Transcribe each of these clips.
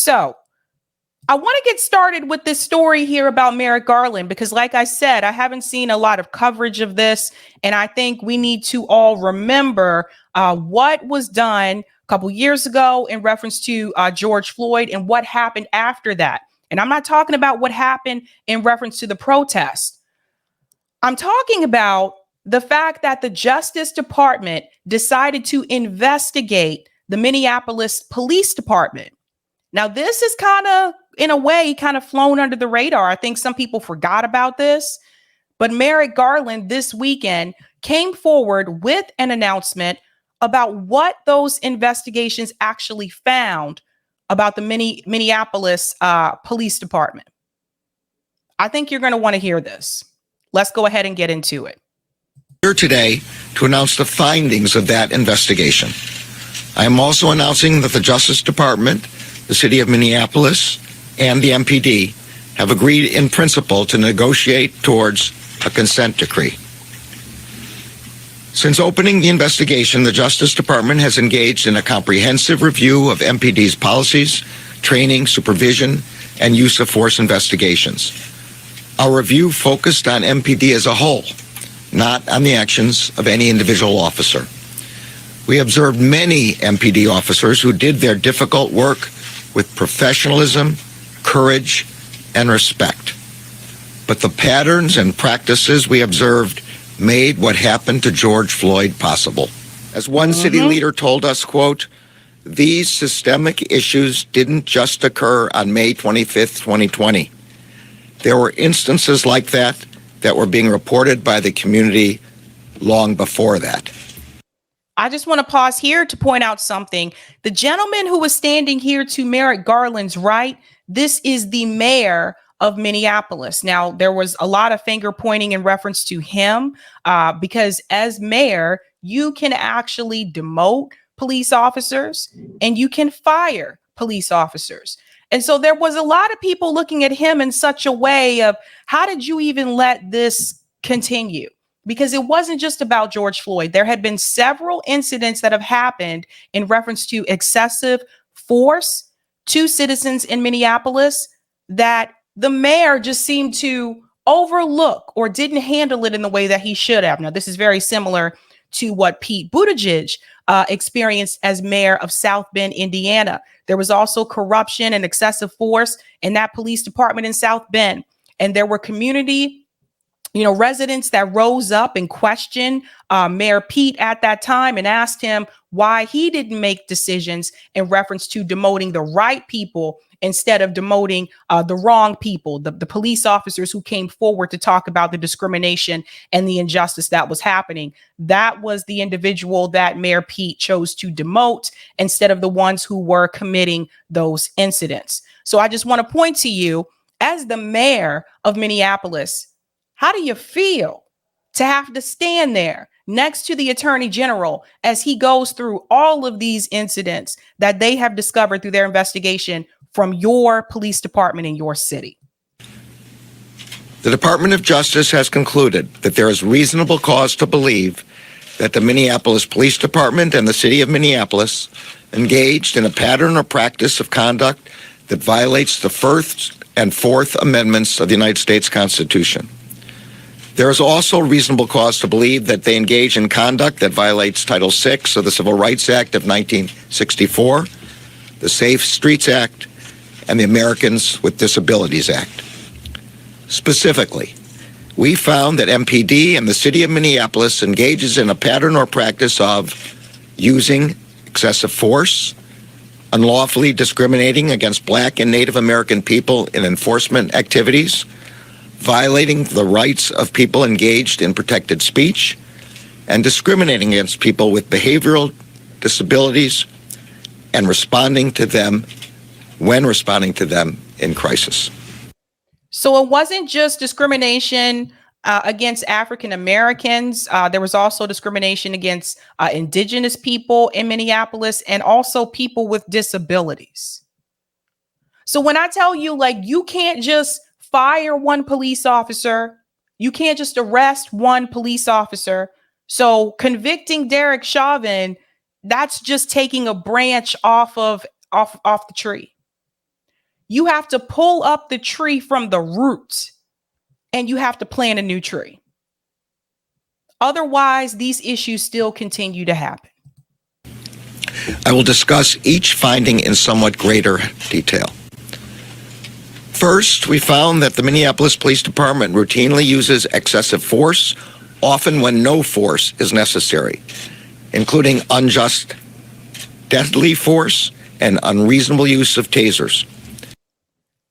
So I want to get started with this story here about Merrick Garland, because like I said, I haven't seen a lot of coverage of this. And I think we need to all remember what was done a couple years ago in reference to George Floyd and what happened after that. And I'm not talking about what happened in reference to the protest. I'm talking about the fact that the Justice Department decided to investigate the Minneapolis Police Department. Now, this is kind of, in a way, kind of flown under the radar. I think some people forgot about this. But Merrick Garland this weekend came forward with an announcement about what those investigations actually found about the Minneapolis Police Department. I think you're going to want to hear this. Let's go ahead and get into it. Here today to announce the findings of that investigation. I am also announcing that the Justice Department, the City of Minneapolis, and the MPD have agreed in principle to negotiate towards a consent decree. Since opening the investigation, the Justice Department has engaged in a comprehensive review of MPD's policies, training, supervision, and use of force investigations. Our review focused on MPD as a whole, not on the actions of any individual officer. We observed many MPD officers who did their difficult work with professionalism, courage, and respect. But the patterns and practices we observed made what happened to George Floyd possible. As one city leader told us, quote, "These systemic issues didn't just occur on May 25th, 2020. There were instances like that were being reported by the community long before that." I just want to pause here to point out something. The gentleman who was standing here to Merrick Garland's right, this is the mayor of Minneapolis. Now, there was a lot of finger pointing in reference to him because as mayor, you can actually demote police officers and you can fire police officers. And so there was a lot of people looking at him in such a way of, how did you even let this continue? Because it wasn't just about George Floyd. There had been several incidents that have happened in reference to excessive force to citizens in Minneapolis that the mayor just seemed to overlook or didn't handle it in the way that he should have. Now, this is very similar to what Pete Buttigieg experienced as mayor of South Bend, Indiana. There was also corruption and excessive force in that police department in South Bend. And there were community residents that rose up and questioned Mayor Pete at that time and asked him why he didn't make decisions in reference to demoting the right people instead of demoting the wrong people, the police officers who came forward to talk about the discrimination and the injustice that was happening. That was the individual that Mayor Pete chose to demote instead of the ones who were committing those incidents. So I just want to point to you, as the mayor of Minneapolis, how do you feel to have to stand there next to the attorney general as he goes through all of these incidents that they have discovered through their investigation from your police department in your city? The Department of Justice has concluded that there is reasonable cause to believe that the Minneapolis Police Department and the City of Minneapolis engaged in a pattern or practice of conduct that violates the First and Fourth Amendments of the United States Constitution. There is also reasonable cause to believe that they engage in conduct that violates Title VI of the Civil Rights Act of 1964, the Safe Streets Act, and the Americans with Disabilities Act. Specifically, we found that MPD and the City of Minneapolis engages in a pattern or practice of using excessive force, unlawfully discriminating against Black and Native American people in enforcement activities, violating the rights of people engaged in protected speech, and discriminating against people with behavioral disabilities and responding to them in crisis. So it wasn't just discrimination against African Americans. There was also discrimination against indigenous people in Minneapolis and also people with disabilities. So when I tell you, you can't just fire one police officer, you can't just arrest one police officer. So convicting Derek Chauvin, that's just taking a branch off the tree. You have to pull up the tree from the roots and you have to plant a new tree. Otherwise, these issues still continue to happen. I will discuss each finding in somewhat greater detail. First, we found that the Minneapolis Police Department routinely uses excessive force, often when no force is necessary, including unjust, deadly force and unreasonable use of tasers.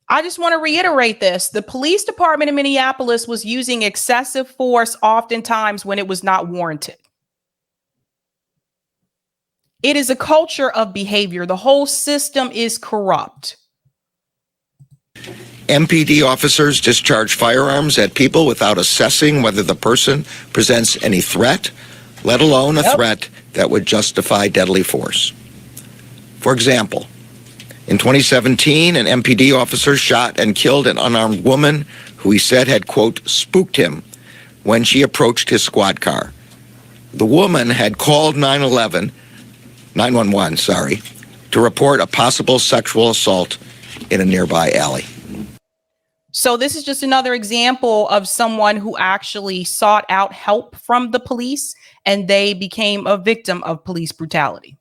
I just want to reiterate this. The police department in Minneapolis was using excessive force oftentimes when it was not warranted. It is a culture of behavior. The whole system is corrupt. MPD officers discharge firearms at people without assessing whether the person presents any threat, let alone a threat that would justify deadly force. For example, in 2017, an MPD officer shot and killed an unarmed woman who he said had, quote, spooked him when she approached his squad car. The woman had called 911, to report a possible sexual assault in a nearby alley. So this is just another example of someone who actually sought out help from the police and they became a victim of police brutality.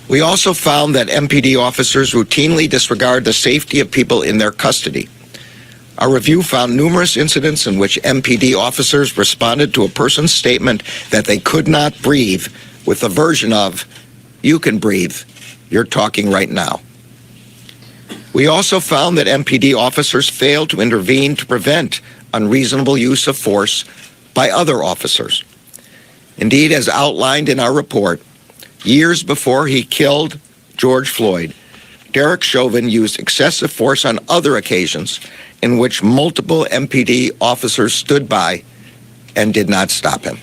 We also found that MPD officers routinely disregard the safety of people in their custody. Our review found numerous incidents in which MPD officers responded to a person's statement that they could not breathe with a version of, "You can breathe, you're talking right now." We also found that MPD officers failed to intervene to prevent unreasonable use of force by other officers. Indeed, as outlined in our report, years before he killed George Floyd, Derek Chauvin used excessive force on other occasions in which multiple MPD officers stood by and did not stop him.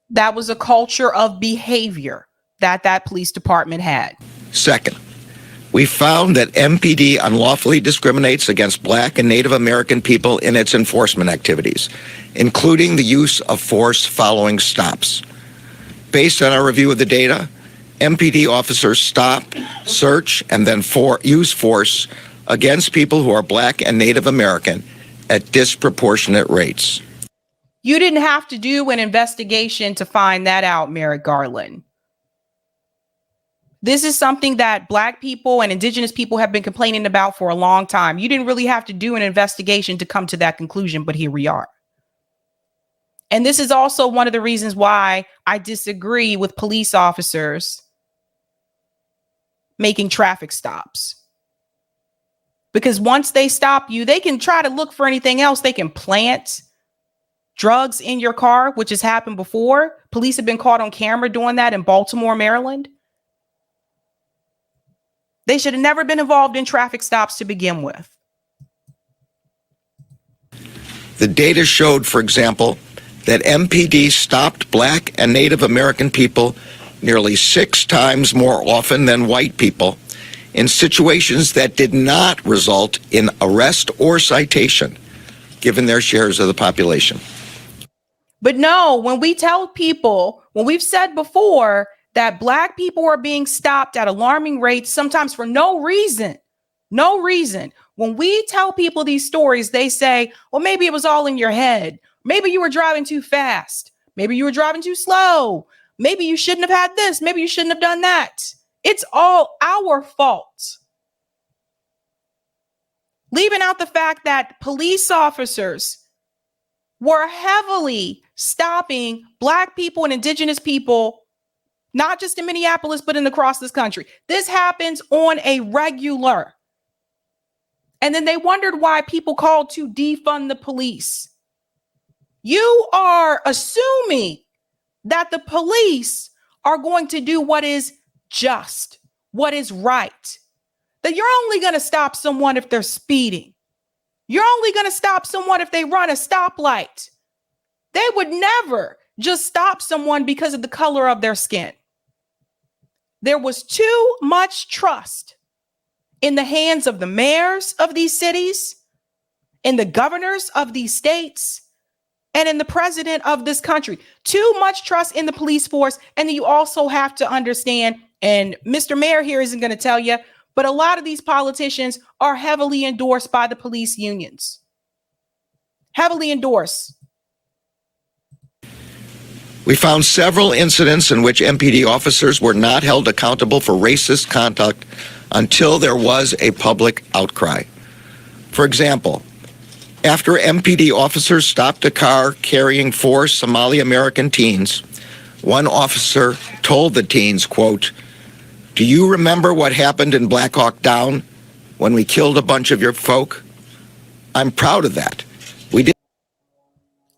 That was a culture of behavior that police department had. Second, we found that MPD unlawfully discriminates against Black and Native American people in its enforcement activities, including the use of force following stops. Based on our review of the data, MPD officers stop, search, and then use force against people who are Black and Native American at disproportionate rates. You didn't have to do an investigation to find that out, Merrick Garland. This is something that Black people and Indigenous people have been complaining about for a long time. You didn't really have to do an investigation to come to that conclusion, but here we are. And this is also one of the reasons why I disagree with police officers making traffic stops. Because once they stop you, they can try to look for anything else. They can plant drugs in your car, which has happened before. Police have been caught on camera doing that in Baltimore, Maryland. They should have never been involved in traffic stops to begin with. The data showed, for example, that MPD stopped Black and Native American people nearly 6 times more often than white people in situations that did not result in arrest or citation, given their shares of the population. But no, when we tell people, when we've said before that Black people are being stopped at alarming rates, sometimes for no reason. When we tell people these stories, they say, well, maybe it was all in your head. Maybe you were driving too fast. Maybe you were driving too slow. Maybe you shouldn't have had this. Maybe you shouldn't have done that. It's all our fault. Leaving out the fact that police officers were heavily stopping Black people and Indigenous people, not just in Minneapolis, but across this country. This happens on a regular. And then they wondered why people called to defund the police. You are assuming that the police are going to do what is just, what is right. That you're only going to stop someone if they're speeding. You're only going to stop someone if they run a stoplight. They would never just stop someone because of the color of their skin. There was too much trust in the hands of the mayors of these cities, in the governors of these states, and in the president of this country. Too much trust in the police force. And then you also have to understand And Mr. Mayor here isn't going to tell you, but a lot of these politicians are heavily endorsed by the police unions. Heavily endorsed. We found several incidents in which MPD officers were not held accountable for racist conduct until there was a public outcry. For example, after MPD officers stopped a car carrying 4 Somali American teens, one officer told the teens, quote, "Do you remember what happened in Black Hawk Down when we killed a bunch of your folk? I'm proud of that. We did."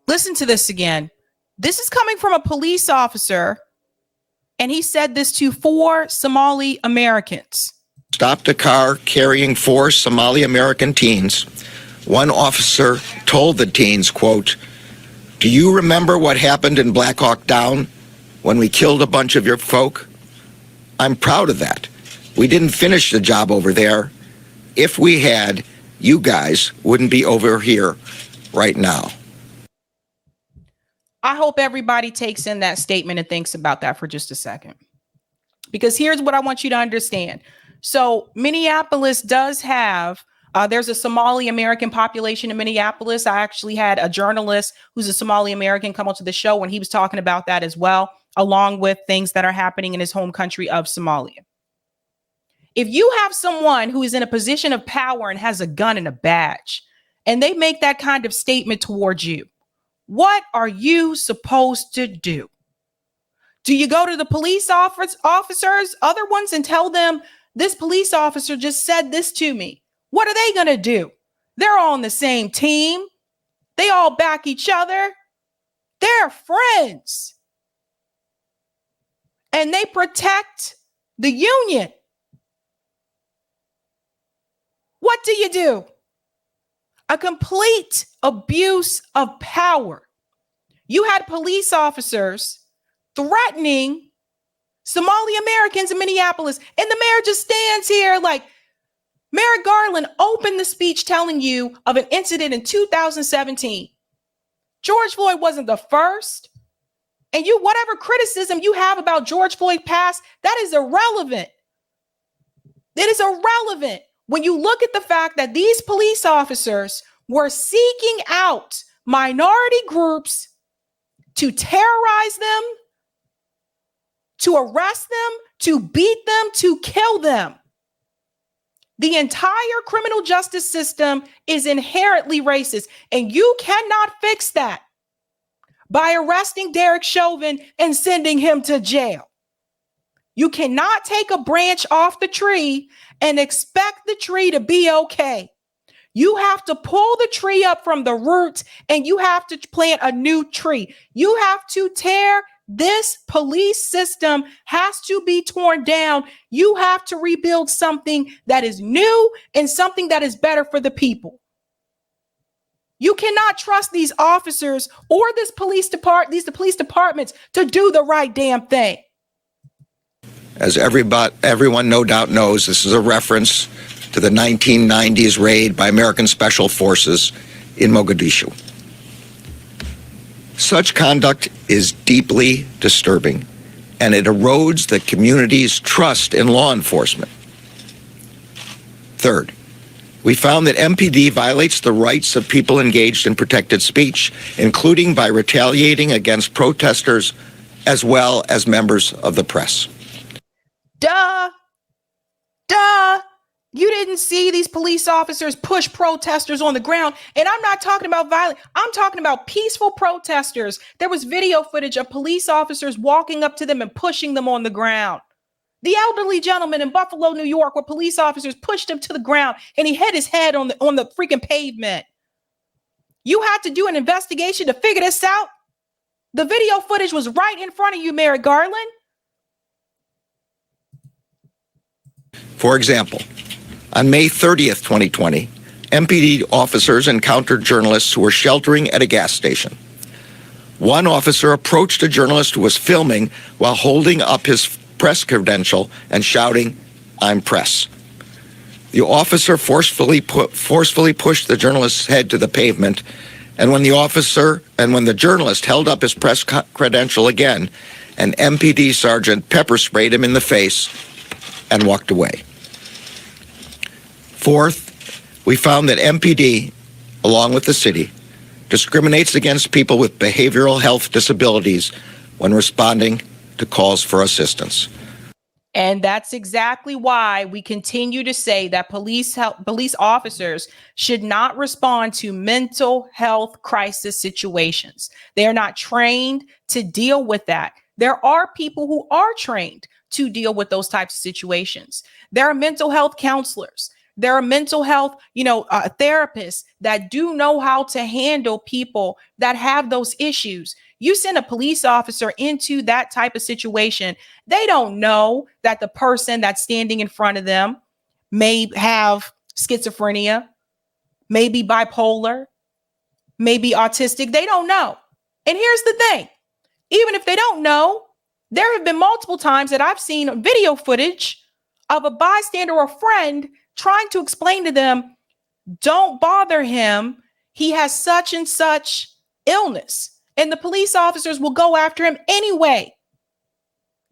Listen to this again. This is coming from a police officer, and he said this to 4 Somali Americans. Stopped a car carrying 4 Somali American teens. One officer told the teens, quote, "Do you remember what happened in Black Hawk Down when we killed a bunch of your folk? I'm proud of that. We didn't finish the job over there. If we had, you guys wouldn't be over here right now." I hope everybody takes in that statement and thinks about that for just a second. Because here's what I want you to understand. So Minneapolis does have, there's a Somali American population in Minneapolis. I actually had a journalist who's a Somali American come onto the show when he was talking about that as well, along with things that are happening in his home country of Somalia. If you have someone who is in a position of power and has a gun and a badge, and they make that kind of statement towards you, what are you supposed to do? Do you go to the police officers, other ones, and tell them, this police officer just said this to me? What are they going to do? They're all on the same team. They all back each other. They're friends. And they protect the union. What do you do? A complete abuse of power. You had police officers threatening Somali Americans in Minneapolis, and the mayor just stands here like, Merrick Garland opened the speech telling you of an incident in 2017. George Floyd wasn't the first. And you, whatever criticism you have about George Floyd past, that is irrelevant. It is irrelevant when you look at the fact that these police officers were seeking out minority groups to terrorize them, to arrest them, to beat them, to kill them. The entire criminal justice system is inherently racist, and you cannot fix that by arresting Derek Chauvin and sending him to jail. You cannot take a branch off the tree and expect the tree to be okay. You have to pull the tree up from the roots, and you have to plant a new tree. You have to tear this police system, has to be torn down. You have to rebuild something that is new and something that is better for the people. You cannot trust these officers or these police departments to do the right damn thing. As everyone no doubt knows, this is a reference to the 1990s raid by American Special Forces in Mogadishu. Such conduct is deeply disturbing, and it erodes the community's trust in law enforcement. Third, we found that MPD violates the rights of people engaged in protected speech, including by retaliating against protesters as well as members of the press. Duh. You didn't see these police officers push protesters on the ground. And I'm not talking about violent. I'm talking about peaceful protesters. There was video footage of police officers walking up to them and pushing them on the ground. The elderly gentleman in Buffalo, New York, where police officers pushed him to the ground and he hit his head on the freaking pavement. You had to do an investigation to figure this out. The video footage was right in front of you, Merrick Garland. For example, on May 30th, 2020, MPD officers encountered journalists who were sheltering at a gas station. One officer approached a journalist who was filming while holding up his press credential and shouting, "I'm press." The officer forcefully pushed the journalist's head to the pavement, and when the journalist held up his press credential again, an MPD sergeant pepper sprayed him in the face and walked away. Fourth, we found that MPD, along with the city, discriminates against people with behavioral health disabilities when responding to calls for assistance. And that's exactly why we continue to say that police officers should not respond to mental health crisis situations. They are not trained to deal with that. There are people who are trained to deal with those types of situations. There are mental health counselors. There are mental health, therapists that do know how to handle people that have those issues. You send a police officer into that type of situation, they don't know that the person that's standing in front of them may have schizophrenia, may be bipolar, may be autistic. They don't know. And here's the thing, even if they don't know, there have been multiple times that I've seen video footage of a bystander or friend trying to explain to them, don't bother him. He has such and such illness. And the police officers will go after him anyway.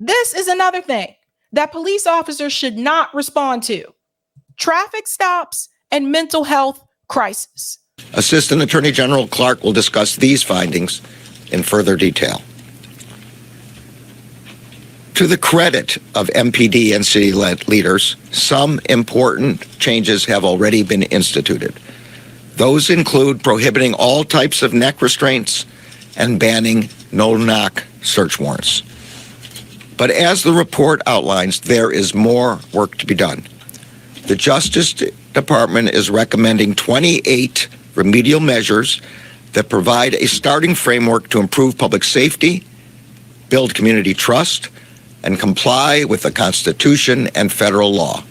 This is another thing that police officers should not respond to: traffic stops and mental health crisis. Assistant Attorney General Clark will discuss these findings in further detail. To the credit of MPD and city leaders, some important changes have already been instituted. Those include prohibiting all types of neck restraints and banning no-knock search warrants. But as the report outlines, there is more work to be done. The Justice Department is recommending 28 remedial measures that provide a starting framework to improve public safety, build community trust, and comply with the Constitution and federal law.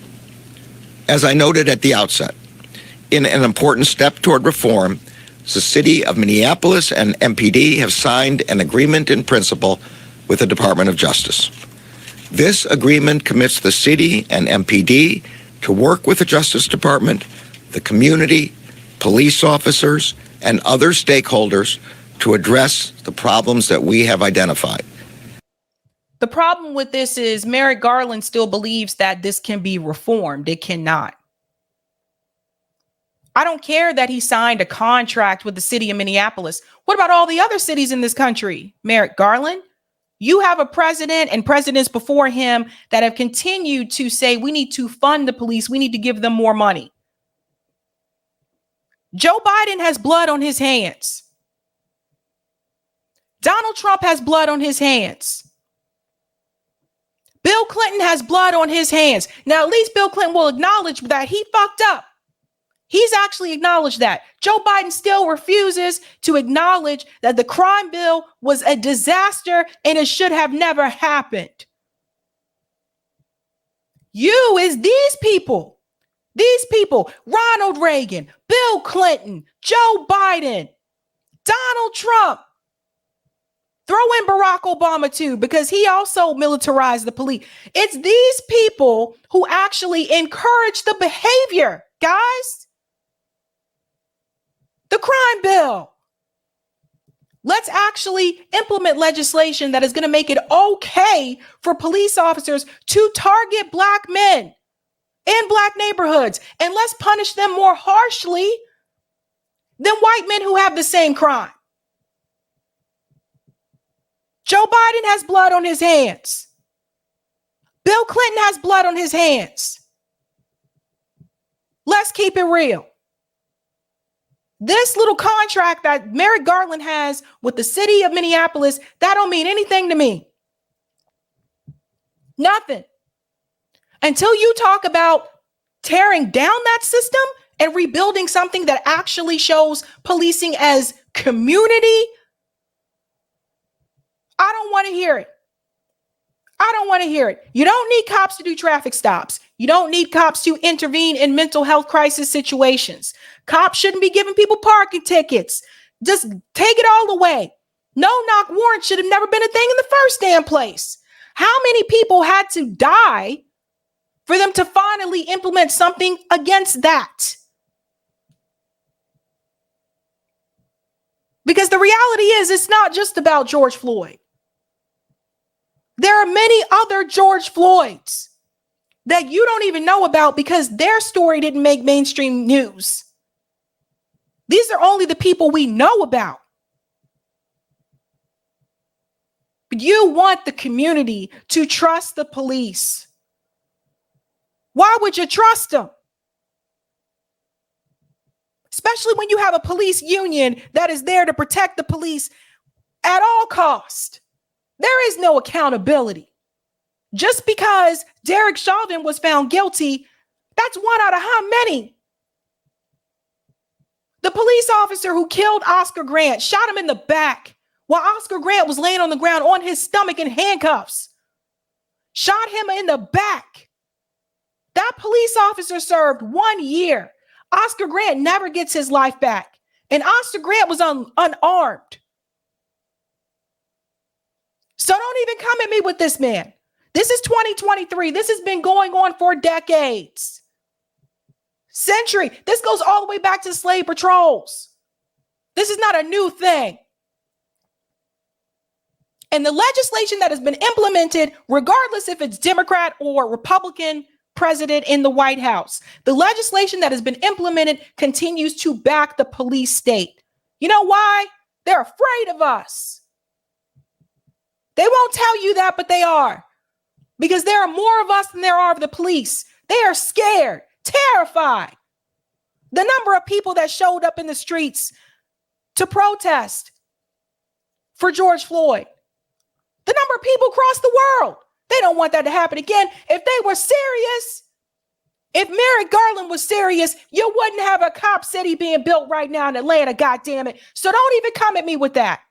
As I noted at the outset, in an important step toward reform, the City of Minneapolis and MPD have signed an agreement in principle with the Department of Justice. This agreement commits the city and MPD to work with the Justice Department, the community, police officers, and other stakeholders to address the problems that we have identified. The problem with this is Merrick Garland still believes that this can be reformed. It cannot. I don't care that he signed a contract with the city of Minneapolis. What about all the other cities in this country? Merrick Garland, you have a president and presidents before him that have continued to say we need to fund the police. We need to give them more money. Joe Biden has blood on his hands. Donald Trump has blood on his hands. Bill Clinton has blood on his hands. Now, at least Bill Clinton will acknowledge that he fucked up. He's actually acknowledged that. Joe Biden still refuses to acknowledge that the crime bill was a disaster and it should have never happened. You is these people, Ronald Reagan, Bill Clinton, Joe Biden, Donald Trump. Throw in Barack Obama too, because he also militarized the police. It's these people who actually encourage the behavior, guys. The crime bill. Let's actually implement legislation that is going to make it okay for police officers to target Black men in Black neighborhoods, and let's punish them more harshly than white men who have the same crime. Joe Biden has blood on his hands. Bill Clinton has blood on his hands. Let's keep it real. This little contract that Merrick Garland has with the city of Minneapolis, that don't mean anything to me. Nothing. Until you talk about tearing down that system and rebuilding something that actually shows policing as community, I don't want to hear it. I don't want to hear it. You don't need cops to do traffic stops. You don't need cops to intervene in mental health crisis situations. Cops shouldn't be giving people parking tickets. Just take it all away. No-knock warrants should have never been a thing in the first damn place. How many people had to die for them to finally implement something against that? Because the reality is, it's not just about George Floyd. There are many other George Floyds that you don't even know about because their story didn't make mainstream news. These are only the people we know about. But you want the community to trust the police. Why would you trust them? Especially when you have a police union that is there to protect the police at all costs. There is no accountability. Just because Derek Chauvin was found guilty, that's one out of how many? The police officer who killed Oscar Grant shot him in the back while Oscar Grant was laying on the ground on his stomach in handcuffs. Shot him in the back. That police officer served 1 year. Oscar Grant never gets his life back. And Oscar Grant was unarmed. So don't even come at me with this, man. This is 2023. This has been going on for decades. Century. This goes all the way back to slave patrols. This is not a new thing. And the legislation that has been implemented, regardless if it's Democrat or Republican president in the White House, the legislation that has been implemented continues to back the police state. You know why? They're afraid of us. They won't tell you that, but they are. Because there are more of us than there are of the police. They are scared, terrified. The number of people that showed up in the streets to protest for George Floyd, the number of people across the world, they don't want that to happen again. If they were serious, if Merrick Garland was serious, you wouldn't have a cop city being built right now in Atlanta, goddammit. So don't even come at me with that.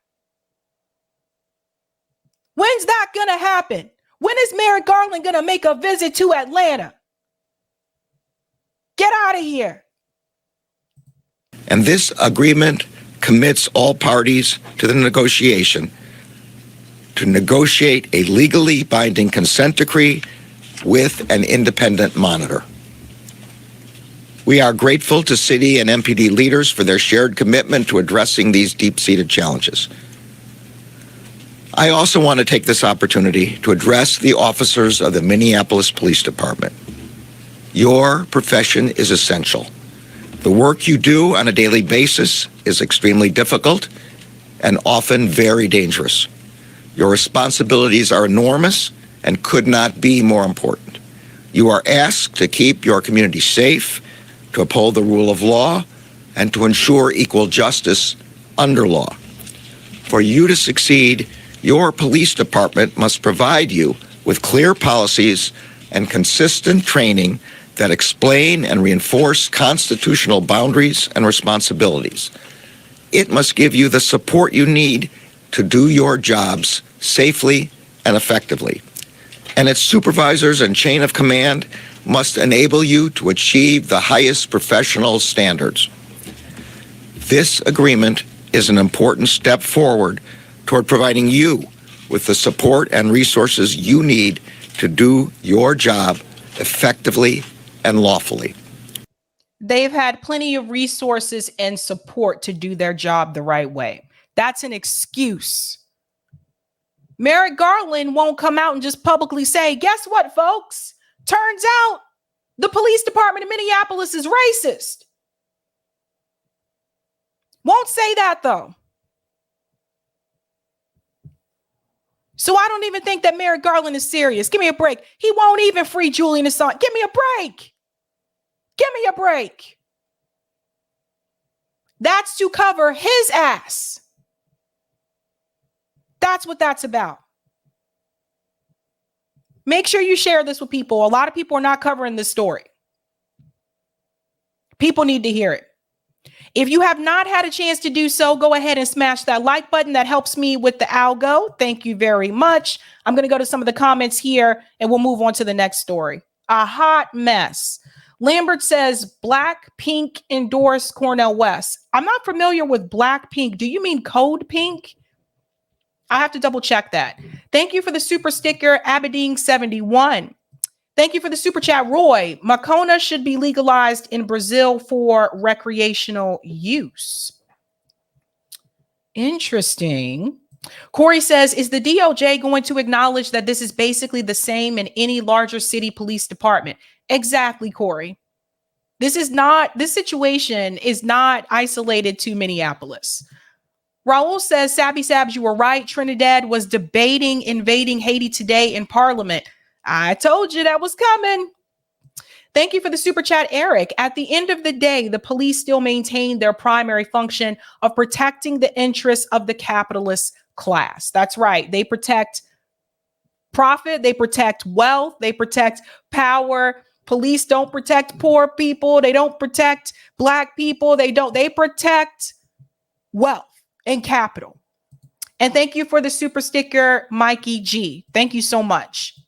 When's that going to happen? When is Merrick Garland going to make a visit to Atlanta? Get out of here. And this agreement commits all parties to the negotiation to negotiate a legally binding consent decree with an independent monitor. We are grateful to city and MPD leaders for their shared commitment to addressing these deep-seated challenges. I also want to take this opportunity to address the officers of the Minneapolis Police Department. Your profession is essential. The work you do on a daily basis is extremely difficult and often very dangerous. Your responsibilities are enormous and could not be more important. You are asked to keep your community safe, to uphold the rule of law, and to ensure equal justice under law. For you to succeed, your police department must provide you with clear policies and consistent training that explain and reinforce constitutional boundaries and responsibilities. It must give you the support you need to do your jobs safely and effectively. And its supervisors and chain of command must enable you to achieve the highest professional standards. This agreement is an important step forward toward providing you with the support and resources you need to do your job effectively and lawfully. They've had plenty of resources and support to do their job the right way. That's an excuse. Merrick Garland won't come out and just publicly say, guess what, folks? Turns out the police department in Minneapolis is racist. Won't say that, though. So I don't even think that Merrick Garland is serious. Give me a break. He won't even free Julian Assange. Give me a break. Give me a break. That's to cover his ass. That's what that's about. Make sure you share this with people. A lot of people are not covering this story. People need to hear it. If you have not had a chance to do so, go ahead and smash that like button. That helps me with the algo. Thank you very much. I'm going to go to some of the comments here and we'll move on to the next story. A hot mess. Lambert says Blackpink endorsed Cornel West. I'm not familiar with Blackpink. Do you mean Code Pink? I have to double check that. Thank you for the super sticker, Aberdeen71. Thank you for the super chat, Roy. Maconha should be legalized in Brazil for recreational use. Interesting. Corey says, is the DOJ going to acknowledge that this is basically the same in any larger city police department? Exactly, Corey. This situation is not isolated to Minneapolis. Raul says, Sabs, you were right. Trinidad was debating invading Haiti today in Parliament. I told you that was coming. Thank you for the super chat, Eric. At the end of the day, the police still maintain their primary function of protecting the interests of the capitalist class. That's right. They protect profit. They protect wealth. They protect power. Police don't protect poor people. They don't protect Black people. They protect wealth and capital. And thank you for the super sticker, Mikey G. Thank you so much.